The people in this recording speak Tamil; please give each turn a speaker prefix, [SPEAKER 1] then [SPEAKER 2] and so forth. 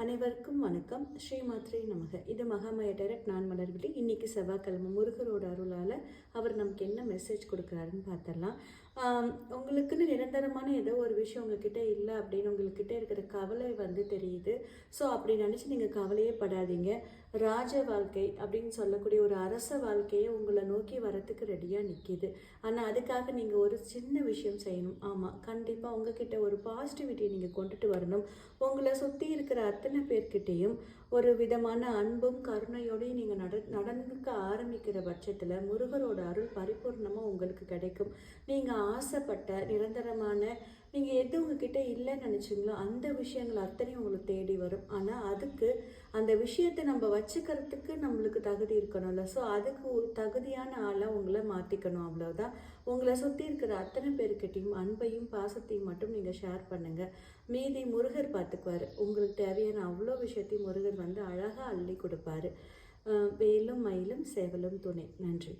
[SPEAKER 1] அனைவருக்கும் வணக்கம். ஸ்ரீ மாத்ரே நமக. இது மகாமய டைரக்ட். நான் மலர்விழி. இன்னைக்கு செவ்வாய்க்கிழமை. முருகரோட அருளால் அவர் நமக்கு என்ன மெசேஜ் கொடுக்குறாருன்னு பார்த்துடலாம். உங்களுக்குன்னு நிரந்தரமான ஏதோ ஒரு விஷயம் உங்ககிட்ட இல்லை அப்படின்னு உங்கள்கிட்ட இருக்கிற கவலை தெரியுது. ஸோ அப்படி நினச்சி நீங்கள் கவலையே படாதீங்க. ராஜ வாழ்க்கை அப்படின்னு சொல்லக்கூடிய ஒரு அரச வாழ்க்கையை உங்களை நோக்கி வரத்துக்கு ரெடியாக நிற்கிது. ஆனால் அதுக்காக நீங்கள் ஒரு சின்ன விஷயம் செய்யணும். ஆமாம், கண்டிப்பாக உங்ககிட்ட ஒரு பாசிட்டிவிட்டியை நீங்கள் கொண்டுட்டு வரணும். உங்களை சுற்றி இருக்கிற அத்தனை பேர்கிட்டையும் ஒரு விதமான அன்பும் கருணையோடையும் நீங்கள் நடந்துக்க ஆரம்பிக்கிற பட்சத்தில் முருகரோட அருள் பரிபூர்ணமாக உங்களுக்கு கிடைக்கும். நீங்கள் ஆசைப்பட்ட நிரந்தரமான நீங்கள் எது உங்ககிட்ட இல்லைன்னு நினச்சிங்களோ அந்த விஷயங்கள் அத்தனையும் உங்களுக்கு தேடி வரும். ஆனால் அதுக்கு அந்த விஷயத்தை நம்ம வச்சுக்கிறதுக்கு நம்மளுக்கு தகுதி இருக்கணும்ல. ஸோ அதுக்கு தகுதியான ஆளாக உங்களை மாற்றிக்கணும், அவ்வளோதான். உங்களை சுற்றி இருக்கிற அத்தனை பேர்கிட்டையும் அன்பையும் பாசத்தையும் மட்டும் நீங்கள் ஷேர் பண்ணுங்கள். மீதி முருகர் பார்த்துக்குவார். உங்களுக்கு தேவையான அவ்வளோ விஷயத்தையும் முருகர் அழகாக அள்ளி கொடுப்பாரு. வேலும் மயிலும் சேவலும் துணை. நன்றி.